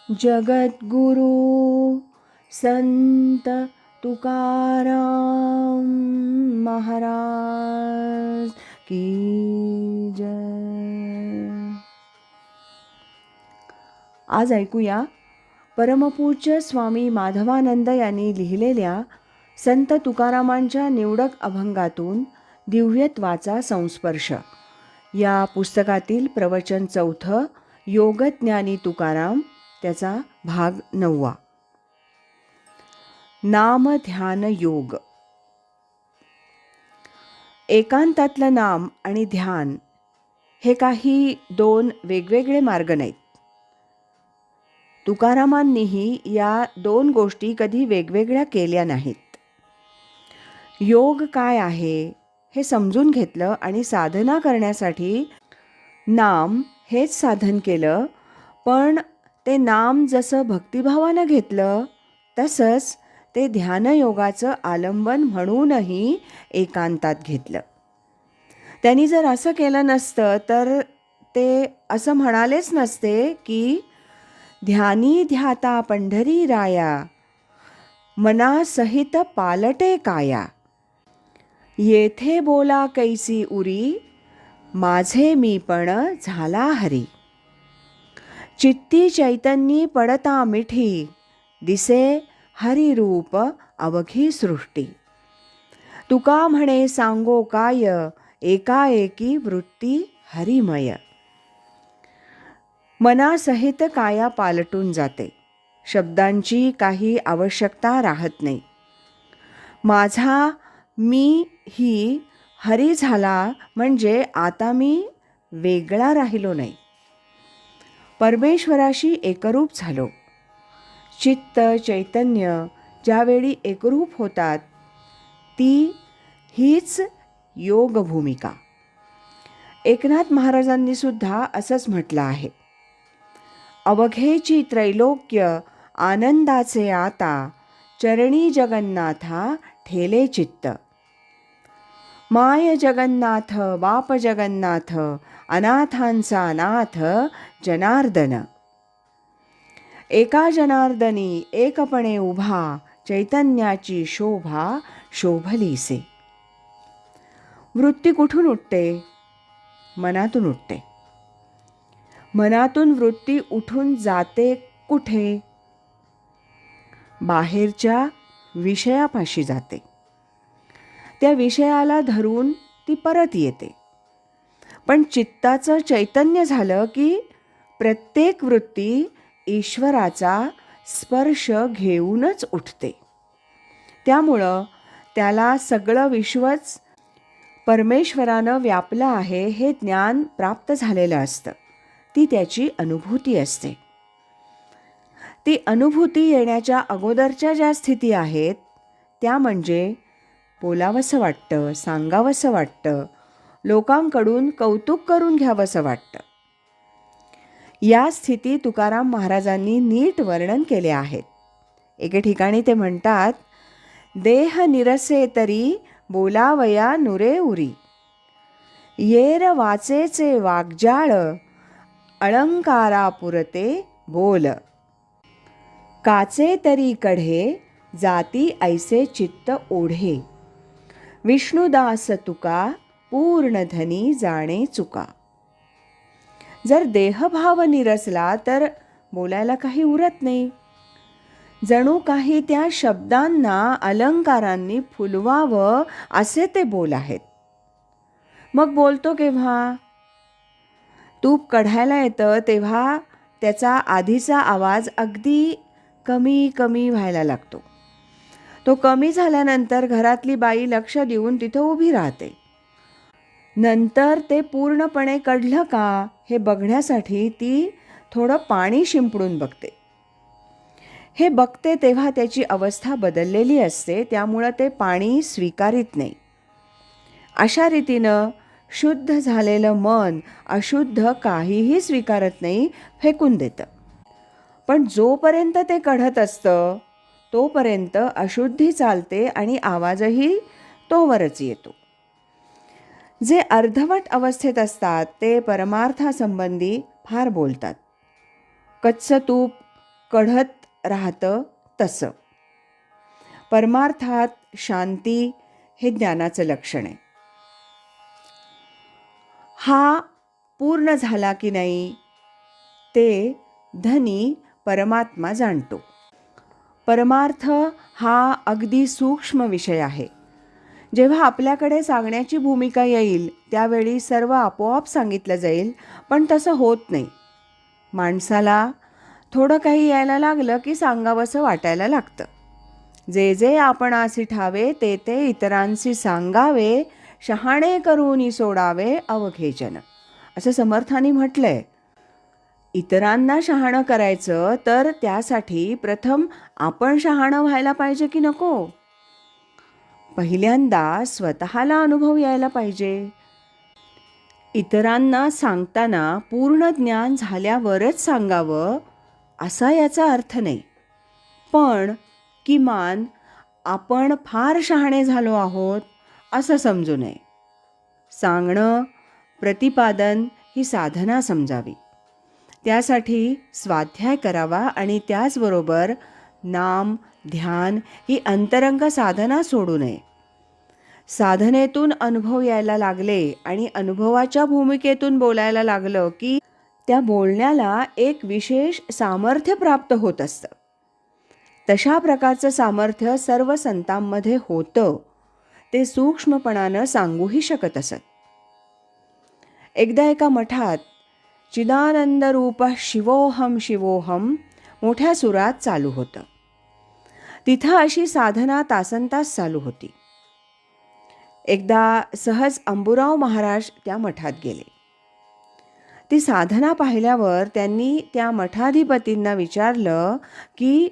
जगद्गुरु संत तुकाराम महाराज की जय. आज ऐकूया परमपूज्य स्वामी माधवानंद यांनी लिहिलेल्या संत तुकारामांच्या निवडक अभंगातून दिव्यत्वाचा संस्पर्श या पुस्तकातील प्रवचन 4 योगज्ञानी तुकाराम, त्याचा भाग 9. नाम ध्यान योग. एकांतातलं नाम आणि ध्यान हे काही 2 वेगवेगळे मार्ग नाहीत. तुकारामांनीही या 2 गोष्टी कधी वेगवेगळ्या केल्या नाहीत. योग काय आहे हे समजून घेतलं आणि साधना करण्यासाठी नाम हेच साधन केलं. पण ते नाम जसं भक्तिभावानं घेतलं तसंच ते ध्यानयोगाचं आलंबन म्हणूनही एकांतात घेतलं. त्यांनी जर असं केलं नसतं तर ते असं म्हणालेच नसते की ध्यानी ध्याता पंढरी राया, मनासहित पालटे काया, येथे बोला कैसी उरी, माझे मी पण झाला हरी. चित्ती चैतन्यी पडता मिठी, दिसे हरिरूप अवघी सृष्टी. तुका म्हणे सांगो काय, एकाएकी वृत्ती हरिमय. मनासहित काया पालटून जाते. शब्दांची काही आवश्यकता राहत नाही. माझा मी ही हरी झाला म्हणजे आता मी वेगळा राहिलो नाही, परमेश्वराशी एकरूप झालो. चित्त चैतन्य ज्यावेळी एकरूप होतात ती हीच योग भूमिका. एकनाथ महाराजांनी सुद्धा असंच म्हटलं आहे. अवघेची त्रैलोक्य आनंदाचे आता, चरणी जगन्नाथा ठेले चित्त. माय जगन्नाथ बाप जगन्नाथ, अनाथांचा नाथ जनार्दन. एका जनार्दनी एकपणे उभा, चैतन्याची शोभा शोभलीसे. वृत्ती कुठून उठते? मनातून उठते. मनातून वृत्ती उठून जाते कुठे? बाहेरच्या विषयापाशी जाते. त्या विषयाला धरून ती परत येते. पण चित्ताचं चैतन्य झालं की प्रत्येक वृत्ती ईश्वराचा स्पर्श घेऊनच उठते. त्यामुळं त्याला सगळं विश्वच परमेश्वरानं व्यापलं आहे हे ज्ञान प्राप्त झालेलं असतं. ती त्याची अनुभूती असते. ती अनुभूती येण्याच्या अगोदरच्या ज्या स्थिती आहेत त्या म्हणजे बोलावंसं वाटतं, सांगावंसं वाटतं, लोकांकडून कौतुक करून घ्यावंसं वाटतं. या स्थिती तुकाराम महाराजांनी नीट वर्णन केले आहेत. एके ठिकाणी ते म्हणतात, देह निरसे तरी बोलावया नुरे उरी, येर वाचेचे वाग्जाळ, अलंकारापुरते बोल. काचे तरी कढे जाती ऐसे चित्त ओढे, विष्णुदास तुका पूर्णधनी जाणे चुका. जर देहभाव निरसला तर बोलायला काही उरत नाही. जणू काही त्या शब्दांना अलंकारांनी फुलवावं असे ते बोल आहेत. मग बोलतो केव्हा? तूप कढायला येतं तेव्हा त्याचा आधीचा आवाज अगदी कमी कमी व्हायला लागतो. तो कमी झाल्यानंतर घरातली बाई लक्ष देऊन तिथं उभी राहते. नंतर ते पूर्णपणे कढलं का हे बघण्यासाठी ती थोडं पाणी शिंपडून बघते. हे बघते तेव्हा त्याची अवस्था बदललेली असते, त्यामुळं ते पाणी स्वीकारित नाही. अशा रीतीनं शुद्ध झालेलं मन अशुद्ध काहीही स्वीकारत नाही, फेकून देतं. पण जोपर्यंत ते कढत असतं तोपर्यंत अशुद्धी चालते आणि आवाजही तोवरच येतो. जे अर्धवट अवस्थेत असतात ते परमार्थासंबंधी फार बोलतात. कच्चं तूप कढत राहतं तसं. परमार्थात शांती हे ज्ञानाचं लक्षण आहे. हा पूर्ण झाला की नाही ते धनी परमात्मा जाणतो. परमार्थ हा अगदी सूक्ष्म विषय आहे. जेव्हा आपल्याकडे सांगण्याची भूमिका येईल त्यावेळी सर्व आपोआप सांगितलं जाईल, पण तसं होत नाही. माणसाला थोडं काही यायला लागलं की सांगावंसं वाटायला लागतं. जे जे आपणासी ठावे ते ते इतरांशी सांगावे, शहाणे करून सोडावे अवघेजन, असं समर्थांनी म्हटलंय. इतरांना शहाणं करायचं तर त्यासाठी प्रथम आपण शहाणं व्हायला पाहिजे की नको? पहिल्यांदा स्वतःला अनुभव यायला पाहिजे. इतरांना सांगताना पूर्ण ज्ञान झाल्यावरच सांगावं असा याचा अर्थ नाही, पण किमान आपण फार शहाणे झालो आहोत असं समजू नये. सांगणं, प्रतिपादन ही साधना समजावी. त्यासाठी स्वाध्याय करावा आणि त्याचबरोबर नाम, ध्यान ही अंतरंग साधना सोडू नये. साधनेतून अनुभव यायला लागले आणि अनुभवाच्या भूमिकेतून बोलायला लागलं की त्या बोलण्याला एक विशेष सामर्थ्य प्राप्त होत असतं. तशा प्रकारचं सामर्थ्य सर्व संतांमध्ये होतं. ते सूक्ष्मपणानं सांगूही शकत असत. एकदा एका मठात चिदानंद रूप शिवोहम शिवोहम मोठ्या सुरात चालू होतं. तिथं अशी साधना तासनतास चालू होती. एकदा सहज अंबुराव महाराज त्या मठात गेले. ती साधना पाहिल्यावर त्यांनी त्या मठाधिपतींना विचारलं की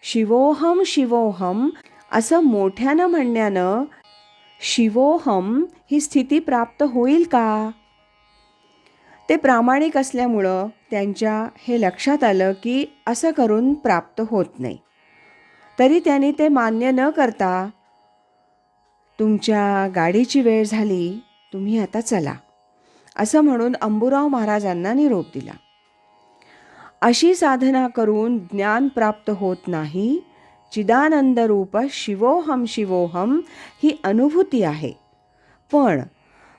शिवोहम शिवोहम असं मोठ्यानं म्हणण्यानं शिवोहम ही स्थिती प्राप्त होईल का? ते प्रामाणिक असल्यामुळं त्यांच्या हे लक्षात आलं की असं करून प्राप्त होत नाही. तरी त्यांनी ते मान्य न करता, तुमच्या गाडीची वेळ झाली, तुम्ही आता चला, असं म्हणून अंबुराव महाराजांना निरोप दिला. अशी साधना करून ज्ञान प्राप्त होत नाही. चिदानंद रूप शिवोहम शिवोहम ही अनुभूती आहे, पण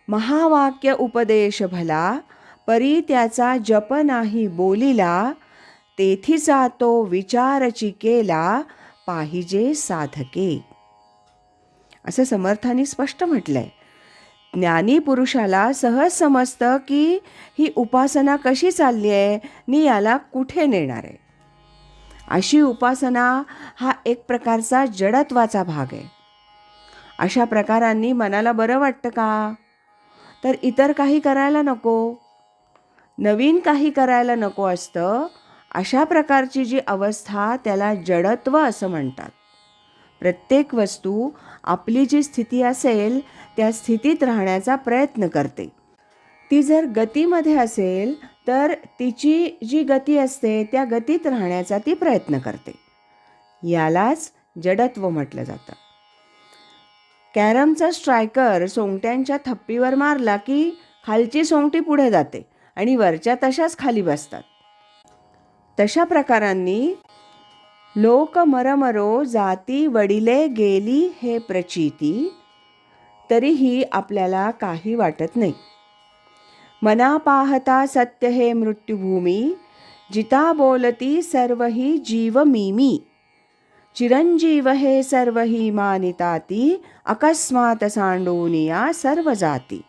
महावाक्य उपदेश भला, परी त्याचा जप नाही बोलिला, तेथीचा तो विचारची केला, पाहिजे साधके, असं समर्थांनी स्पष्ट म्हटलंय. ज्ञानी पुरुषाला सहज समजतं की ही उपासना कशी चालली आहे नि याला कुठे नेणार आहे. अशी उपासना हा एक प्रकारचा जडत्वाचा भाग आहे. अशा प्रकारांनी मनाला बरं वाटतं का? तर इतर काही करायला नको, नवीन काही करायला नको असतं. अशा प्रकारची जी अवस्था त्याला जडत्व असं म्हणतात. प्रत्येक वस्तू आपली जी स्थिती असेल त्या स्थितीत राहण्याचा प्रयत्न करते. ती जर गतीमध्ये असेल तर तिची जी गती असते त्या गतीत राहण्याचा ती प्रयत्न करते. यालाच जडत्व म्हटलं जातं. कॅरमचा स्ट्रायकर सोंगट्यांच्या थप्पीवर मारला की खालची सोंगटी पुढे जाते आणि वरच्या तशाच खाली बसतात. तशा प्रकारांनी लोक मरमरो जाती वडिले गेली हे प्रचिती, तरीही आपल्याला काही वाटत नाही. मना पाहता सत्य हे मृत्युभूमी, जिता बोलती सर्व ही जीव मीमी, चिरंजीव हे सर्व ही मानिताती, अकस्मात सांडूनिया सर्व जाती.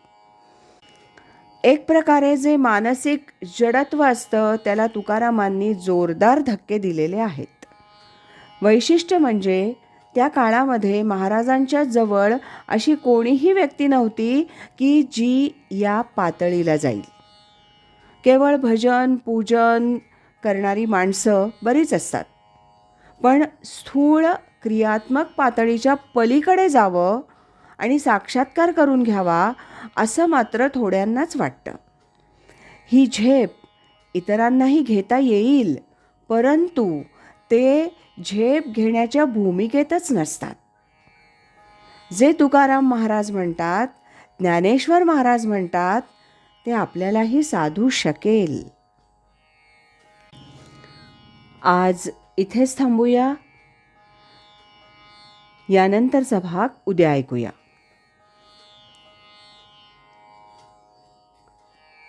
एक प्रकारे जे मानसिक जडत्व असतं त्याला तुकारामांनी जोरदार धक्के दिलेले आहेत. वैशिष्ट्य म्हणजे त्या काळामध्ये महाराजांच्या जवळ अशी कोणीही व्यक्ती नव्हती की जी या पातळीला जाईल. केवळ भजन पूजन करणारी माणसं बरीच असतात, पण स्थूळ क्रियात्मक पातळीच्या पलीकडे जावं आणि साक्षात्कार करून घ्यावा असं मात्र थोड्यांनाच वाटतं. ही झेप इतरांनाही घेता येईल, परंतु ते झेप घेण्याच्या भूमिकेतच नसतात. जे तुकाराम महाराज म्हणतात, ज्ञानेश्वर महाराज म्हणतात, ते आपल्यालाही साधू शकेल. आज इथेच थांबूया. यानंतरचा भाग उद्या ऐकूया.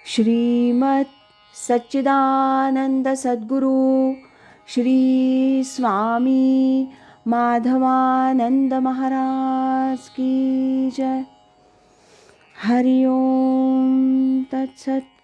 श्रीमत् सच्चिदानंद सद्गुरु श्री स्वामी माधवानंद महाराज की जय. हरि ओम तत्सत.